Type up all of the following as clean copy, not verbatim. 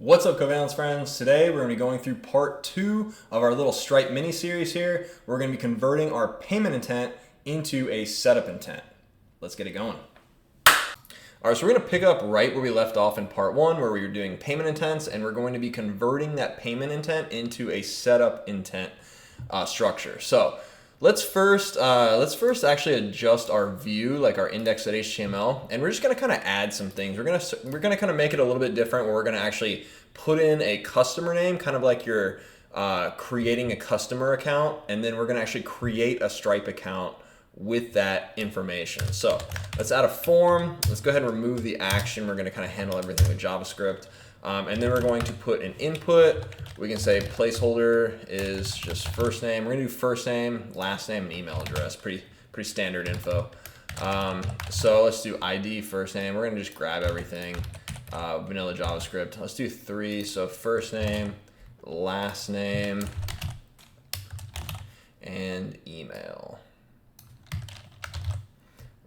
What's up, Covalence friends? Today we're going to be going through part 2 of our little Stripe mini series here. We're going to be converting our payment intent into a setup intent. Let's get it going. All right, so we're going to pick up right where we left off in part 1 where we were doing payment intents, and we're going to be converting that payment intent into a setup intent structure. So let's first actually adjust our view, like our index.html, and we're just going to kind of add some things. We're going to kind of make it a little bit different, where we're going to actually put in a customer name, kind of like you're creating a customer account, and then we're going to actually create a Stripe account with that information. So let's add a form. Let's go ahead and remove the action. We're going to kind of handle everything with JavaScript. And then we're going to put an input. We can say placeholder is just first name. We're going to do first name, last name, and email address. Pretty standard info. So let's do ID first name. We're going to just grab everything. Vanilla JavaScript. Let's do 3. So first name, last name, and email.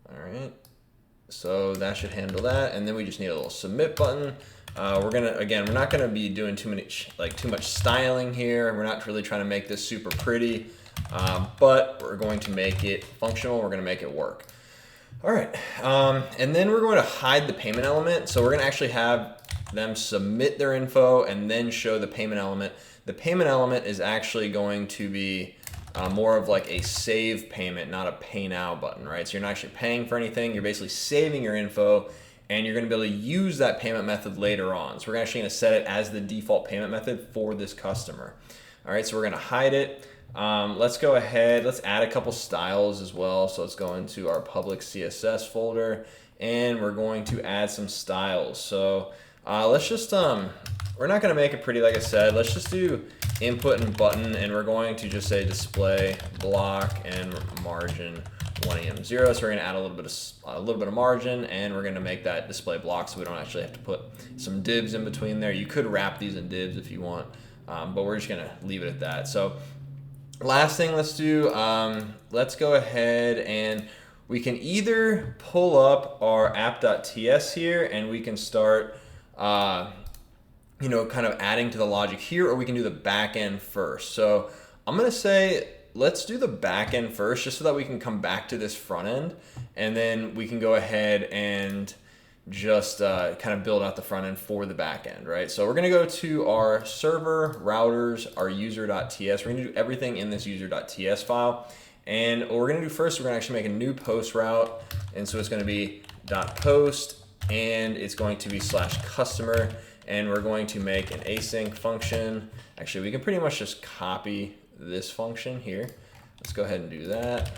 All right. So that should handle that. And then we just need a little submit button. We're not gonna be doing too much styling here. We're not really trying to make this super pretty, but we're going to make it functional. We're gonna make it work. All right, and then we're going to hide the payment element. So we're gonna actually have them submit their info and then show the payment element. The payment element is actually going to be more of like a save payment, not a pay now button, right? So you're not actually paying for anything. You're basically saving your info, and you're going to be able to use that payment method later on. So we're actually going to set it as the default payment method for this customer. All right, so we're going to hide it. Let's go ahead. Let's add a couple styles as well. So let's go into our public CSS folder, and we're going to add some styles. So let's just, we're not going to make it pretty, like I said. Let's just do input and button, and we're going to just say display block and margin 1em0. So we're going to add a little bit of margin, and we're going to make that display block so we don't actually have to put some divs in between there. You could wrap these in divs if you want, but we're just going to leave it at that. So last thing, let's go ahead and we can either pull up our app.ts here, and we can start kind of adding to the logic here, or we can do the back end first. So I'm going to say, let's do the back end first, just so that we can come back to this front end, and then we can go ahead and just kind of build out the front end for the back end, right? So we're going to go to our server, routers, our user.ts. We're going to do everything in this user.ts file. And what we're going to do first, we're going to actually make a new post route. And so it's going to be .post, and it's going to be /customer. And we're going to make an async function. Actually, we can pretty much just copy this function here. Let's go ahead and do that.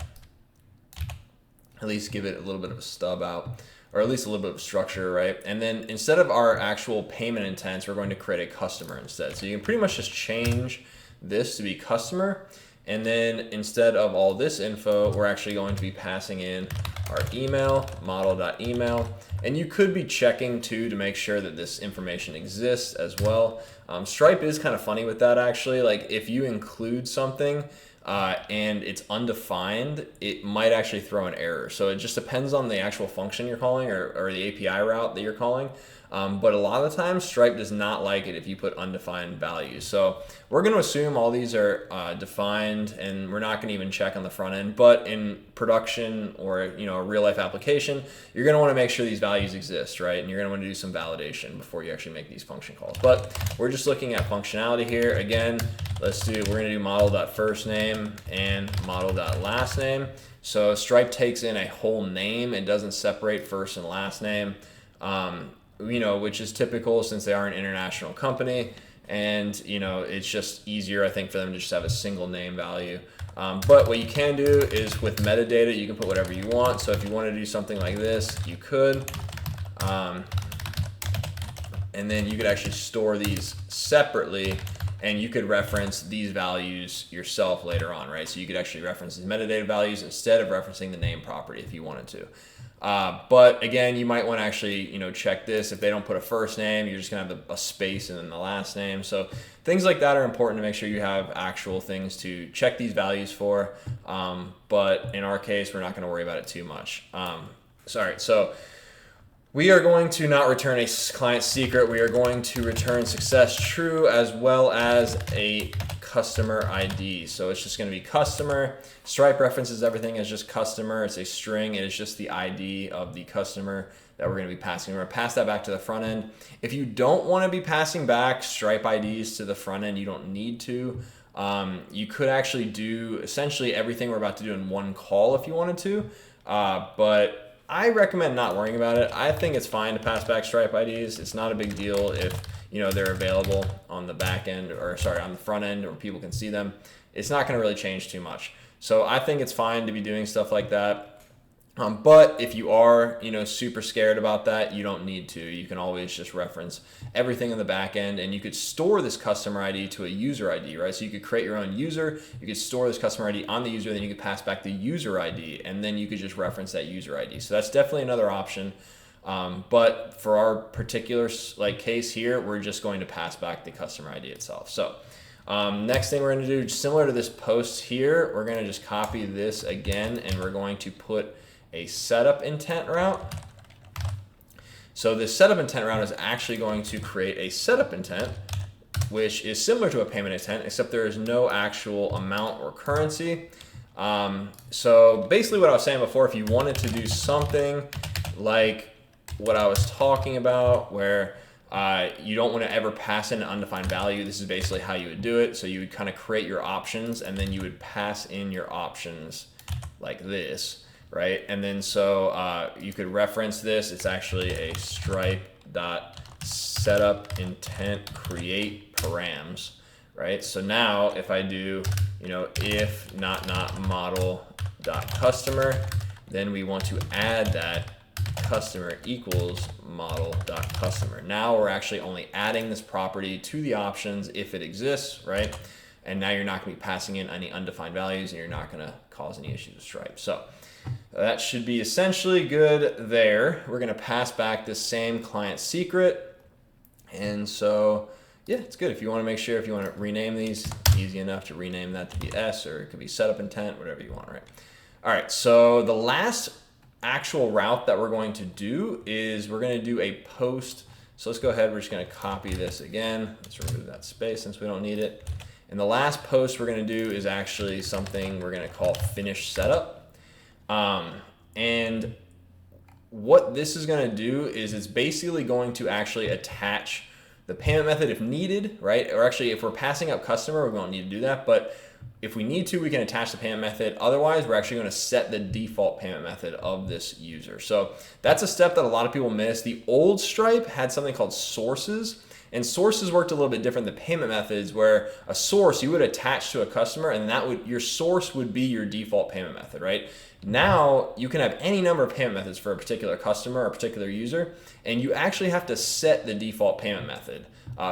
At least give it a little bit of a stub out, or at least a little bit of structure, right? And then instead of our actual payment intents, we're going to create a customer instead. So you can pretty much just change this to be customer. And then instead of all this info, we're actually going to be passing in our email, model.email. And you could be checking too to make sure that this information exists as well. Stripe is kind of funny with that, actually. Like if you include something and it's undefined, it might actually throw an error. So it just depends on the actual function you're calling, or the API route that you're calling. But a lot of the time, Stripe does not like it if you put undefined values. So we're going to assume all these are defined, and we're not going to even check on the front end. But in production, or a real life application, you're going to want to make sure these values exist, right? And you're going to want to do some validation before you actually make these function calls. But we're just looking at functionality here. Again, we're going to do model.firstName and model.lastName. So Stripe takes in a whole name and doesn't separate first and last name. Which is typical since they are an international company, and it's just easier, I think, for them to just have a single name value. But what you can do is with metadata, you can put whatever you want. So if you want to do something like this, you could, and then you could actually store these separately, and you could reference these values yourself later on, right? So you could actually reference these metadata values instead of referencing the name property if you wanted to. But again, you might want to actually, check this. If they don't put a first name, you're just going to have a space and then the last name. So things like that are important to make sure you have actual things to check these values for. But in our case, we're not going to worry about it too much. So We are going to not return a client secret. We are going to return success true as well as a customer ID. So it's just going to be customer. Stripe references everything as just customer. It's a string. It is just the ID of the customer that we're going to be passing. We're going to pass that back to the front end. If you don't want to be passing back Stripe IDs to the front end, you don't need to. You could actually do essentially everything we're about to do in one call if you wanted to, but I recommend not worrying about it. I think it's fine to pass back Stripe IDs. It's not a big deal if they're available on the back end, or sorry, on the front end, or people can see them. It's not going to really change too much. So I think it's fine to be doing stuff like that. But if you are, super scared about that, you don't need to. You can always just reference everything in the back end, and you could store this customer ID to a user ID, right? So you could create your own user, you could store this customer ID on the user, then you could pass back the user ID, and then you could just reference that user ID. So that's definitely another option. But for our particular case here, we're just going to pass back the customer ID itself. So next thing we're going to do, similar to this post here, we're going to just copy this again, and we're going to put a setup intent route. So this setup intent route is actually going to create a setup intent, which is similar to a payment intent, except there is no actual amount or currency. So basically what I was saying before, if you wanted to do something like what I was talking about, where you don't want to ever pass in an undefined value, this is basically how you would do it. So you would kind of create your options, and then you would pass in your options like this. Right, and then so you could reference this. It's actually a stripe.setup intent create params, right? So now if I do, if not model dot customer, then we want to add that customer equals model dot customer. Now we're actually only adding this property to the options if it exists, right? And now you're not going to be passing in any undefined values, and you're not going to cause any issues with Stripe. So that should be essentially good there. We're going to pass back this same client secret. And so, yeah, it's good. If you want to make sure, if you want to rename these, easy enough to rename that to be S, or it could be setup intent, whatever you want, right? All right, so the last actual route that we're going to do is we're going to do a post. So let's go ahead. We're just going to copy this again. Let's remove that space since we don't need it. And the last post we're going to do is actually something we're going to call finish setup. And what this is going to do is it's basically going to actually attach the payment method if needed, right? Or actually, if we're passing up customer, we don't need to do that. But if we need to, we can attach the payment method. Otherwise, we're actually going to set the default payment method of this user. So that's a step that a lot of people miss. The old Stripe had something called sources. And sources worked a little bit different than payment methods, where a source you would attach to a customer, and your source would be your default payment method, right? Now you can have any number of payment methods for a particular customer or a particular user, and you actually have to set the default payment method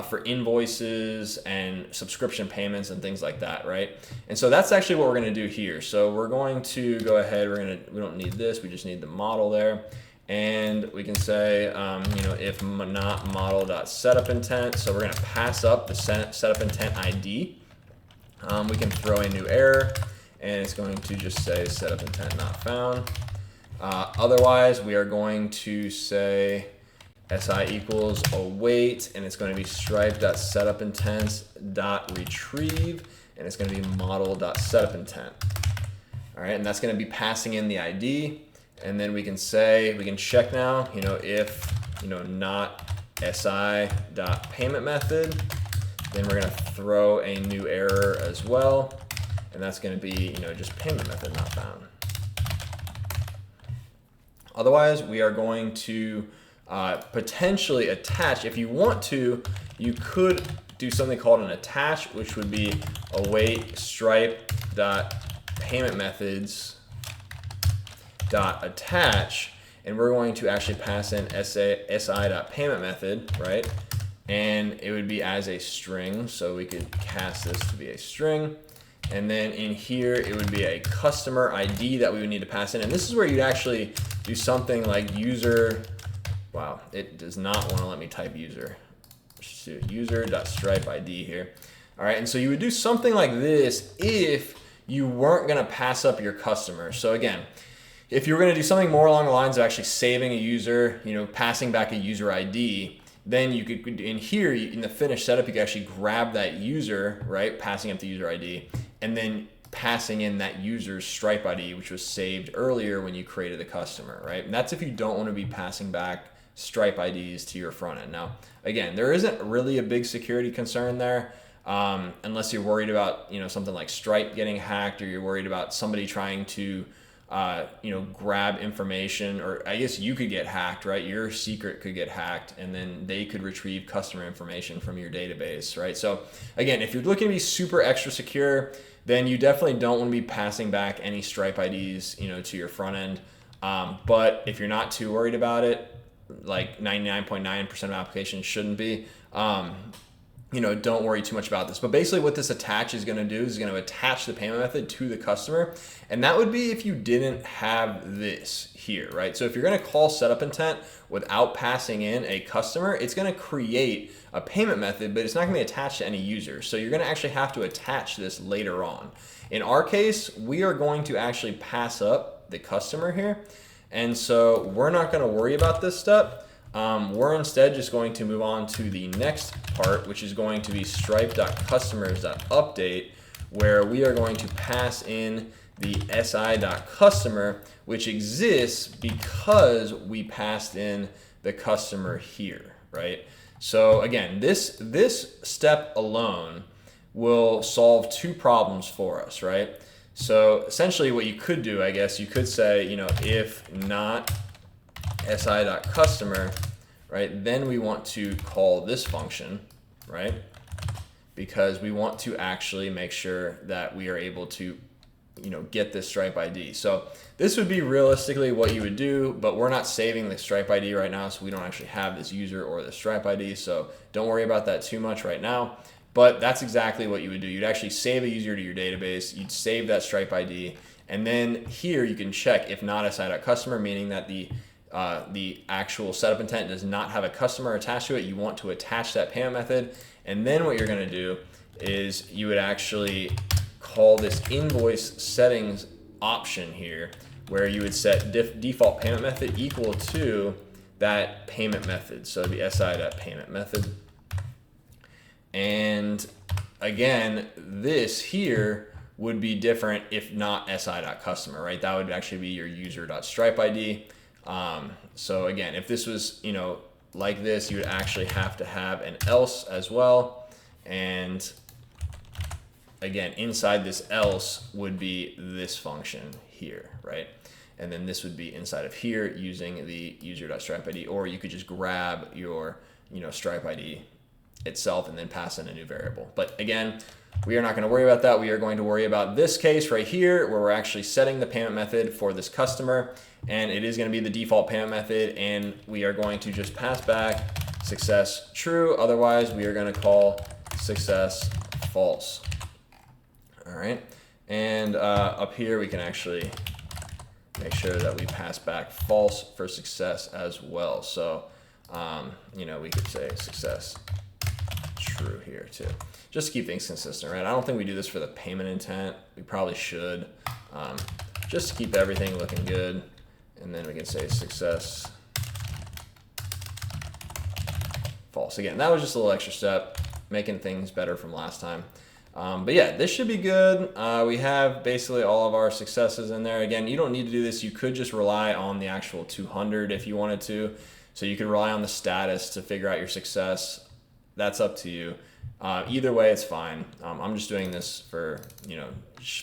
for invoices and subscription payments and things like that, right? And so that's actually what we're going to do here. So we're going to go ahead. We don't need this. We just need the model there. And we can say, if not model.setup intent. So we're going to pass up the setup intent ID. We can throw a new error, and it's going to just say setup intent not found. Otherwise, we are going to say si equals await, and it's going to be stripe.setupintents.retrieve, and it's going to be model.setupintent. All right, and that's going to be passing in the ID. And then we can check now, if, not si.payment method, then we're going to throw a new error as well. And that's going to be, just payment method not found. Otherwise, we are going to potentially attach. If you want to, you could do something called an attach, which would be await stripe.payment methods attach, and we're going to actually pass in si.payment method, right? And it would be as a string, so we could cast this to be a string. And then in here, it would be a customer ID that we would need to pass in. And this is where you'd actually do something like user. Wow, it does not want to let me type user. Let's do user.stripe ID here. All right, and so you would do something like this if you weren't going to pass up your customer. So again, If you were going to do something more along the lines of actually saving a user, passing back a user ID, then you could, in here, in the finished setup, you could actually grab that user, right, passing up the user ID, and then passing in that user's Stripe ID, which was saved earlier when you created the customer, right? And that's if you don't want to be passing back Stripe IDs to your front end. Now, again, there isn't really a big security concern there, unless you're worried about, something like Stripe getting hacked, or you're worried about somebody trying to grab information, or I guess you could get hacked, right? Your secret could get hacked, and then they could retrieve customer information from your database, right? So again, if you're looking to be super extra secure, then you definitely don't want to be passing back any Stripe IDs, to your front end. But if you're not too worried about it, like 99.9% of applications shouldn't be, don't worry too much about this. But basically what this attach is going to do is going to attach the payment method to the customer. And that would be if you didn't have this here, right? So if you're going to call setup intent without passing in a customer, it's going to create a payment method, but it's not going to be attached to any user. So you're going to actually have to attach this later on. In our case, we are going to actually pass up the customer here. And so we're not going to worry about this step. We're instead just going to move on to the next part, which is going to be stripe.customers.update, where we are going to pass in the si.customer, which exists because we passed in the customer here, right? So again, this step alone will solve two problems for us, right? So essentially what you could do, I guess, you could say, if not si.customer, right, then we want to call this function, right? Because we want to actually make sure that we are able to, get this Stripe ID. So this would be realistically what you would do, but we're not saving the Stripe ID right now, so we don't actually have this user or the Stripe ID. So don't worry about that too much right now. But that's exactly what you would do. You'd actually save a user to your database. You'd save that Stripe ID. And then here you can check if not si.customer, meaning that the actual setup intent does not have a customer attached to it. You want to attach that payment method. And then what you're going to do is you would actually call this invoice settings option here, where you would set default payment method equal to that payment method. So it'd be si.payment method. And again, this here would be different if not si.customer, right? That would actually be your user.stripe ID. So again, if this was, like this, you would actually have to have an else as well. And again, inside this else would be this function here, right? And then this would be inside of here using the user.stripe ID, or you could just grab your, Stripe ID itself and then pass in a new variable. But again, we are not going to worry about that. We are going to worry about this case right here, where we're actually setting the payment method for this customer, and it is going to be the default payment method, and we are going to just pass back success true. Otherwise, we are going to call success false. All right. And up here, we can actually make sure that we pass back false for success as well. So, we could say success true here too, just to keep things consistent, right? I don't think we do this for the payment intent. We probably should, just to keep everything looking good. And then we can say success false. Again, that was just a little extra step, making things better from last time. But yeah, this should be good. We have basically all of our successes in there. Again, you don't need to do this. You could just rely on the actual 200 if you wanted to. So you could rely on the status to figure out your success. That's up to you. Either way, it's fine. I'm just doing this for,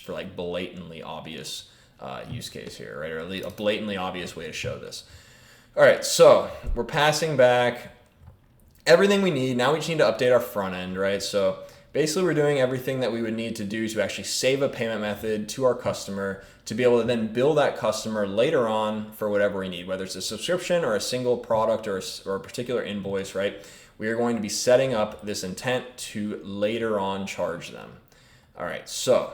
for like blatantly obvious use case here, right? Or at least a blatantly obvious way to show this. All right, so we're passing back everything we need. Now we just need to update our front end, right? So basically we're doing everything that we would need to do to actually save a payment method to our customer to be able to then bill that customer later on for whatever we need, whether it's a subscription or a single product or a particular invoice, right? We are going to be setting up this intent to later on charge them. All right, so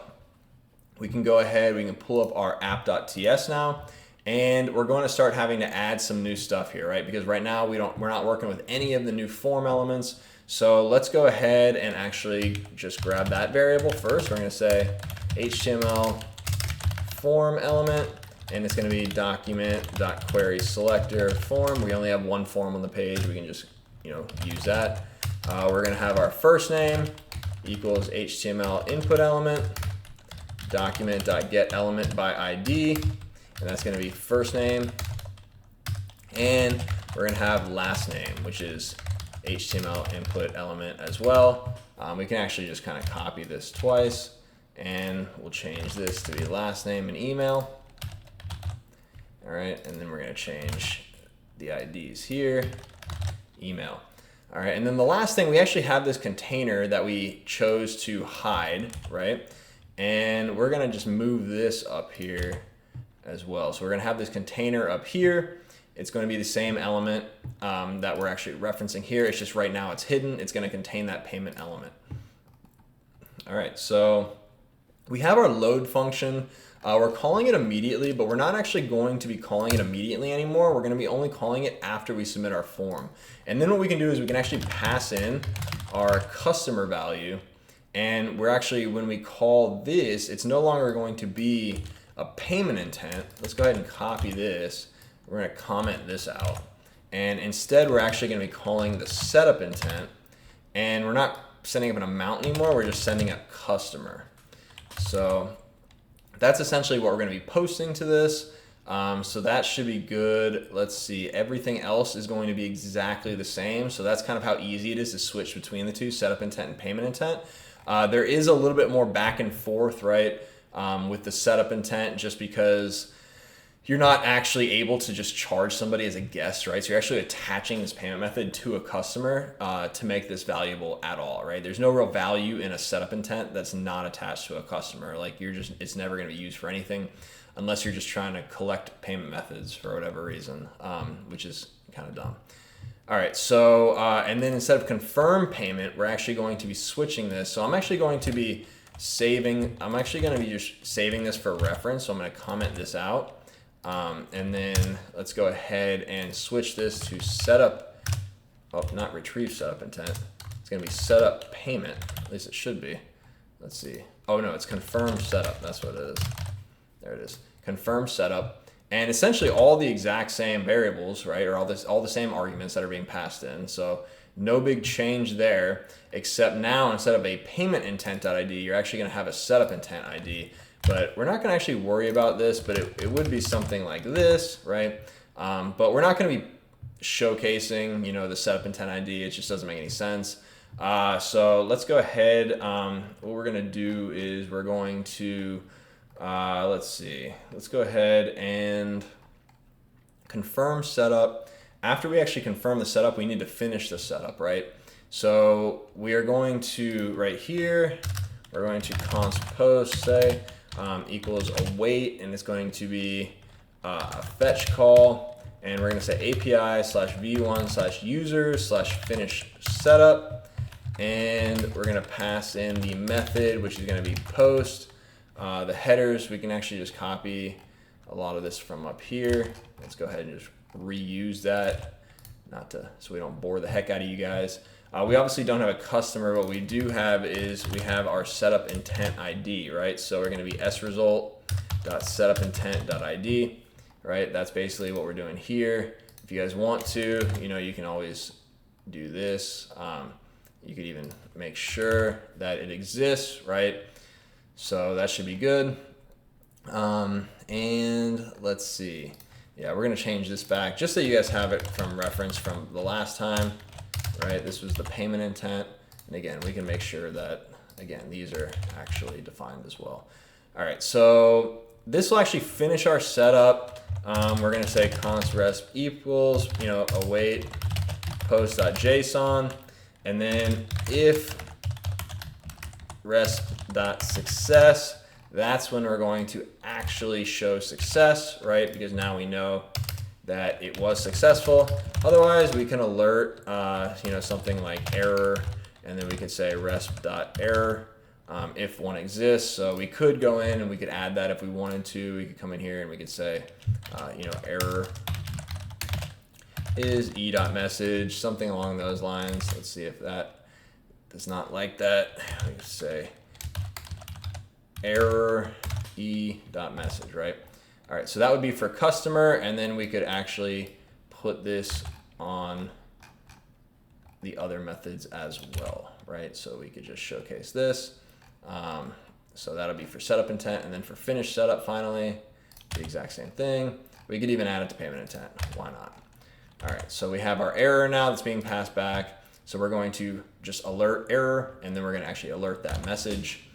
we can go ahead, we can pull up our app.ts now, and we're going to start having to add some new stuff here, right? Because right now we're not working with any of the new form elements. So let's go ahead and actually just grab that variable first. We're going to say HTML form element, and it's going to be document.query selector form. We only have one form on the page. We can just use that. We're going to have our first name equals HTML input element, document.get element by ID, and that's going to be first name. And we're going to have last name, which is HTML input element as well. We can actually just kind of copy this twice, and we'll change this to be last name and email. All right, and then we're going to change the IDs here, email. All right, and then the last thing, we actually have this container that we chose to hide, right? And we're going to just move this up here as well. So we're going to have this container up here. It's going to be the same element that we're actually referencing here. It's just right now it's hidden. It's going to contain that payment element. All right, so we have our load function. We're calling it immediately, but we're not actually going to be calling it immediately anymore. We're going to be only calling it after we submit our form. And then what we can do is we can actually pass in our customer value. And we're actually, when we call this, it's no longer going to be a payment intent. Let's go ahead and copy this. We're going to comment this out. And instead, we're actually going to be calling the setup intent. And we're not sending up an amount anymore. We're just sending a customer. So that's essentially what we're going to be posting to this. So that should be good. Let's see. Everything else is going to be exactly the same. So that's kind of how easy it is to switch between the two, setup intent and payment intent. There is a little bit more back and forth, right, with the setup intent, just because you're not actually able to just charge somebody as a guest, right? So you're actually attaching this payment method to a customer to make this valuable at all, right? There's no real value in a setup intent that's not attached to a customer. Like it's never going to be used for anything unless you're just trying to collect payment methods for whatever reason, which is kind of dumb. All right, so and then instead of confirm payment, we're actually going to be switching this. So I'm actually going to be just saving this for reference. So I'm going to comment this out. And then let's go ahead and switch this to setup, not retrieve setup intent. It's going to be setup payment. At least it should be. Let's see. Oh no, it's confirm setup. That's what it is. There it is. Confirm setup. And essentially all the exact same variables, right? Or all the same arguments that are being passed in. So no big change there, except now instead of a payment intent.id, you're actually going to have a setup intent ID. But we're not going to actually worry about this, but it would be something like this, right? But we're not going to be showcasing, the setup intent ID. It just doesn't make any sense. So let's go ahead. What we're going to do is we're going to, let's go ahead and confirm setup. After we actually confirm the setup, we need to finish the setup, right? So we are going to, right here, we're going to const post say, equals await, and it's going to be a fetch call, and we're going to say API/v1/user/finish setup, and we're going to pass in the method, which is going to be post. The headers, we can actually just copy a lot of this from up here. Let's go ahead and just reuse that, so we don't bore the heck out of you guys. We obviously don't have a customer. What we do have is we have our setup intent ID, right? So we're going to be sresult.setupintent.id, right? That's basically what we're doing here. If you guys want to, you can always do this. You could even make sure that it exists, right? So that should be good. And let's see. Yeah, we're going to change this back just so you guys have it from reference from the last time. Right, this was the payment intent, and again, we can make sure that, again, these are actually defined as well. All right, so this will actually finish our setup. We're going to say const resp equals, await post.json, and then if resp.success, that's when we're going to actually show success, right? Because now we know that it was successful. Otherwise, we can alert, something like error, and then we could say resp.error if one exists. So we could go in and we could add that if we wanted to. We could come in here and we could say, error is e.message, something along those lines. Let's see if that does not like that. We could say error e.message, right? All right, so that would be for customer, and then we could actually put this on the other methods as well, right? So we could just showcase this. So that'll be for setup intent, and then for finish setup, finally, the exact same thing. We could even add it to payment intent, why not? All right, so we have our error now that's being passed back. So we're going to just alert error, and then we're gonna actually alert that message.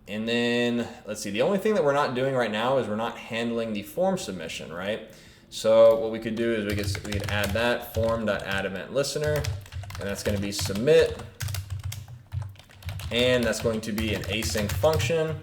And then, let's see, the only thing that we're not doing right now is we're not handling the form submission, right? So what we could do is we could add that form.addEventListener, and that's gonna be submit, and that's going to be an async function.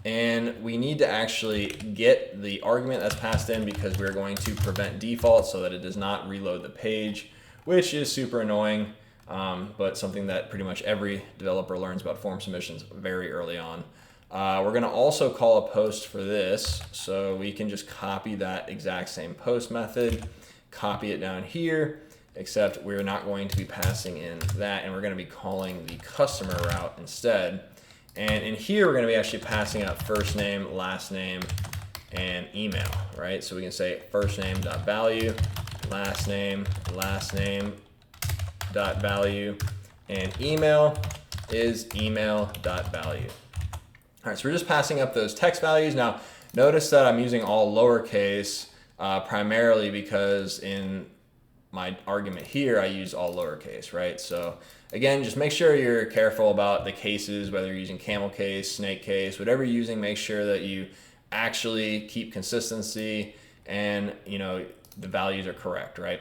And we need to actually get the argument that's passed in because we're going to prevent default so that it does not reload the page, which is super annoying, but something that pretty much every developer learns about form submissions very early on. We're gonna also call a post for this, so we can just copy that exact same post method, copy it down here, except we're not going to be passing in that, and we're gonna be calling the customer route instead. And in here, we're gonna be actually passing out first name, last name, and email, right? So we can say first name dot value, last name dot value, and email is email dot value. All right, so we're just passing up those text values. Now, notice that I'm using all lowercase primarily because in my argument here, I use all lowercase, right? So again, just make sure you're careful about the cases, whether you're using camel case, snake case, whatever you're using, make sure that you actually keep consistency and the values are correct, right?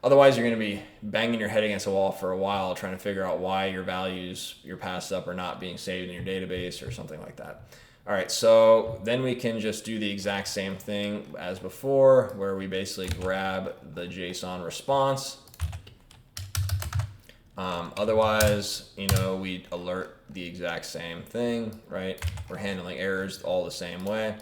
Otherwise, you're gonna be banging your head against a wall for a while trying to figure out why your values you're passed up are not being saved in your database or something like that. All right, so then we can just do the exact same thing as before, where we basically grab the JSON response. Otherwise, we alert the exact same thing, right? We're handling errors all the same way.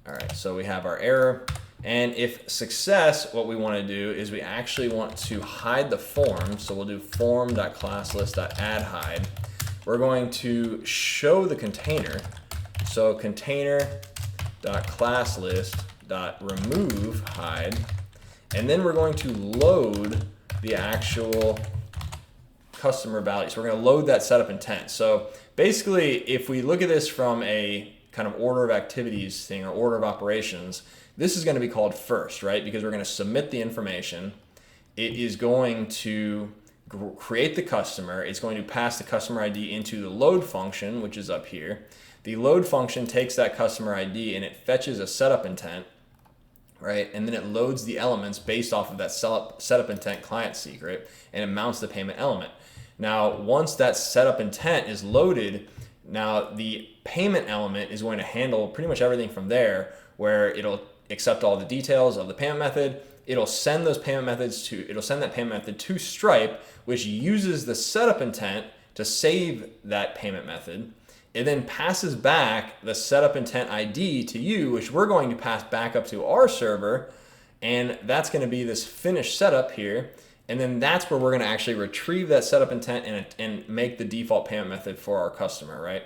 All right, so we have our error. And if success, what we want to do is we actually want to hide the form. So we'll do form.classlist.addHide. We're going to show the container. So container.classlist.remove hide. And then we're going to load the actual customer value. So we're going to load that setup intent. So basically, if we look at this from a kind of order of activities thing or order of operations, this is going to be called first, right? Because we're going to submit the information. It is going to create the customer. It's going to pass the customer ID into the load function, which is up here. The load function takes that customer ID and it fetches a setup intent, right? And then it loads the elements based off of that setup intent client secret, and it mounts the payment element. Now, once that setup intent is loaded, now the payment element is going to handle pretty much everything from there, where it'll accept all the details of the payment method. It'll send that payment method to Stripe, which uses the setup intent to save that payment method. It then passes back the setup intent ID to you, which we're going to pass back up to our server. And that's going to be this finished setup here. And then that's where we're going to actually retrieve that setup intent and make the default payment method for our customer, right?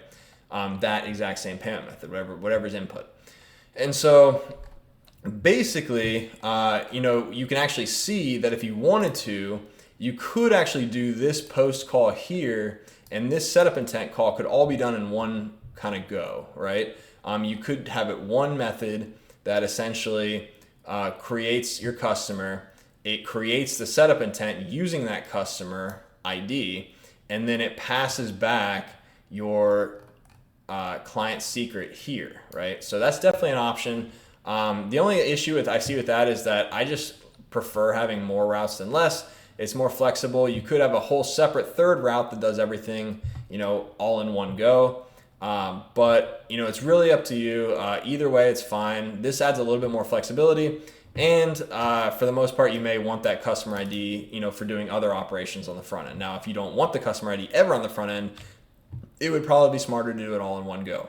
That exact same payment method, whatever's input. And so basically, you can actually see that if you wanted to, you could actually do this post call here, and this setup intent call could all be done in one kind of go, right? You could have it one method that essentially creates your customer. It creates the setup intent using that customer ID, and then it passes back your client secret here, right? So that's definitely an option. The only issue I see with that is that I just prefer having more routes than less. It's more flexible. You could have a whole separate third route that does everything, all in one go. But it's really up to you. Either way, it's fine. This adds a little bit more flexibility. And for the most part, you may want that customer ID, for doing other operations on the front end. Now, if you don't want the customer ID ever on the front end, it would probably be smarter to do it all in one go.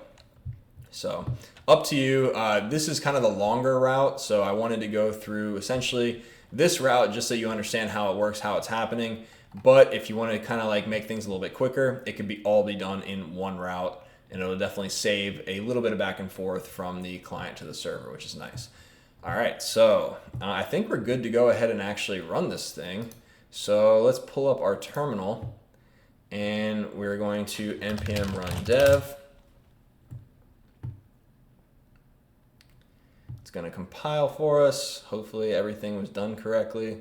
So up to you. This is kind of the longer route. So I wanted to go through essentially this route just so you understand how it works, how it's happening. But if you want to kind of like make things a little bit quicker, it could all be done in one route. and it'll definitely save a little bit of back and forth from the client to the server, which is nice. All right, so I think we're good to go ahead and actually run this thing. So let's pull up our terminal, and we're going to npm run dev. It's going to compile for us. Hopefully everything was done correctly.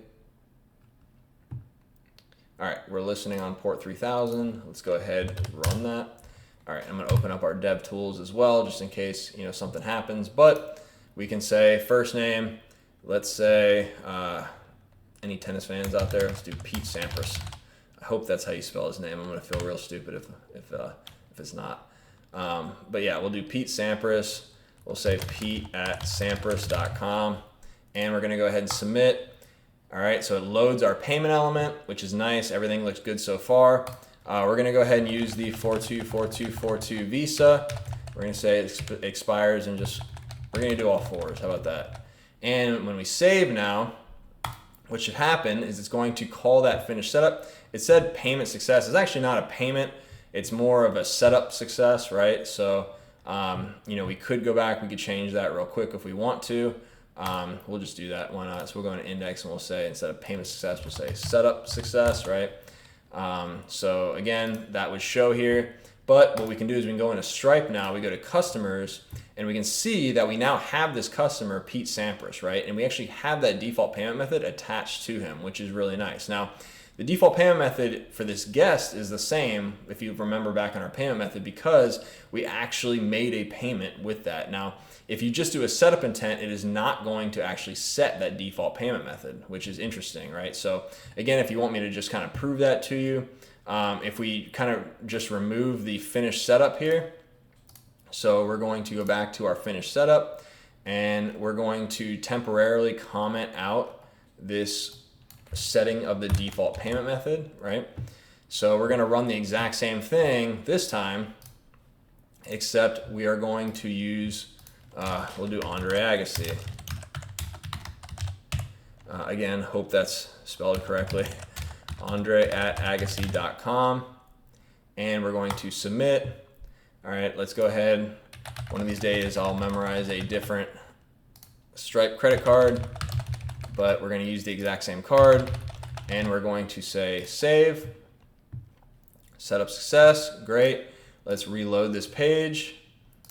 All right, we're listening on port 3000. Let's go ahead and run that. All right, I'm going to open up our dev tools as well, just in case something happens. But we can say first name. Let's say any tennis fans out there. Let's do Pete Sampras. I hope that's how you spell his name. I'm going to feel real stupid if it's not. But yeah, we'll do Pete Sampras. We'll say pete@sampras.com, and we're going to go ahead and submit. All right, so it loads our payment element, which is nice. Everything looks good so far. We're going to go ahead and use the 424242 Visa. We're going to say it expires and we're going to do all fours. How about that? And when we save now, what should happen is it's going to call that finish setup. It said payment success. It's actually not a payment. It's more of a setup success, right? So, we could go back. We could change that real quick if we want to. We'll just do that. Why not? So we'll go into index and we'll say, instead of payment success, we'll say setup success, right? So again, that would show here. But what we can do is we can go into Stripe now. We go to customers, and we can see that we now have this customer, Pete Sampras, right? And we actually have that default payment method attached to him, which is really nice. Now, the default payment method for this guest is the same, if you remember back on our payment method, because we actually made a payment with that. Now, if you just do a setup intent, it is not going to actually set that default payment method, which is interesting, right? So again, if you want me to just kind of prove that to you, if we kind of just remove the finish setup here, so we're going to go back to our finish setup, and we're going to temporarily comment out this setting of the default payment method, right? So we're going to run the exact same thing this time, except we are going to use, we'll do Andre Agassi. Again, hope that's spelled correctly. Andre@agassi.com, and we're going to submit. All right, let's go ahead. One of these days I'll memorize a different Stripe credit card, but we're going to use the exact same card, and we're going to say save, setup success, great. Let's reload this page.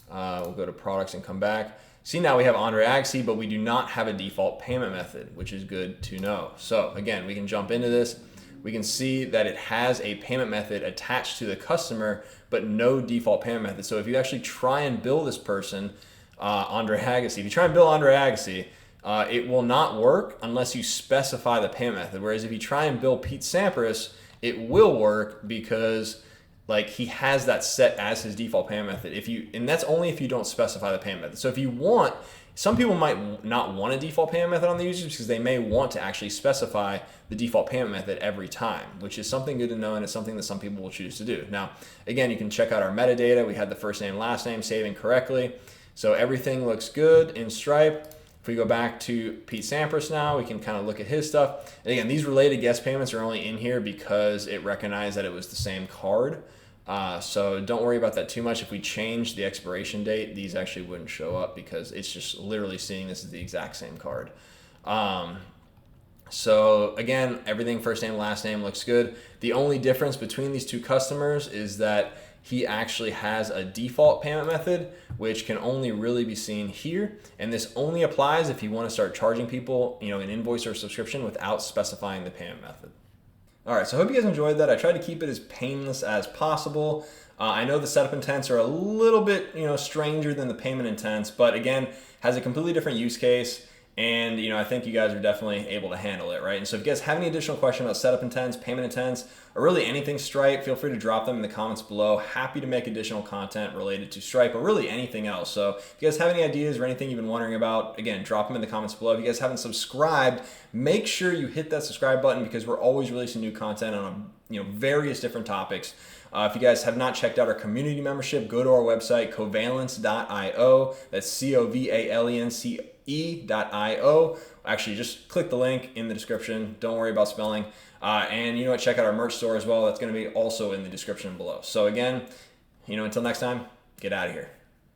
We'll go to products and come back. See, now we have Andre Agassi, but we do not have a default payment method, which is good to know. So again, we can jump into this. We can see that it has a payment method attached to the customer, but no default payment method. So if you actually try and bill this person, Andre Agassi, if you try and bill Andre Agassi, it will not work unless you specify the payment method. Whereas if you try and bill Pete Sampras, it will work because he has that set as his default payment method. And that's only if you don't specify the payment method. So if you want, some people might not want a default payment method on the users because they may want to actually specify the default payment method every time, which is something good to know, and it's something that some people will choose to do. Now, again, you can check out our metadata. We had the first name, last name, saving correctly. So everything looks good in Stripe. If we go back to Pete Sampras now, we can kind of look at his stuff. And again, these related guest payments are only in here because it recognized that it was the same card. So don't worry about that too much. If we change the expiration date, these actually wouldn't show up because it's just literally seeing this as the exact same card. So again, everything first name, last name looks good. The only difference between these two customers is that he actually has a default payment method, which can only really be seen here. And this only applies if you want to start charging people, an invoice or subscription without specifying the payment method. All right, so I hope you guys enjoyed that. I tried to keep it as painless as possible. I know the setup intents are a little bit, stranger than the payment intents, but again, has a completely different use case. And, I think you guys are definitely able to handle it, right? And so if you guys have any additional questions about setup intents, payment intents, or really anything Stripe, feel free to drop them in the comments below. Happy to make additional content related to Stripe or really anything else. So if you guys have any ideas or anything you've been wondering about, again, drop them in the comments below. If you guys haven't subscribed, make sure you hit that subscribe button because we're always releasing new content on various different topics. If you guys have not checked out our community membership, go to our website, covalence.io. That's covalence.io. Actually, just click the link in the description. Don't worry about spelling. And check out our merch store as well. That's going to be also in the description below. So again, until next time, get out of here.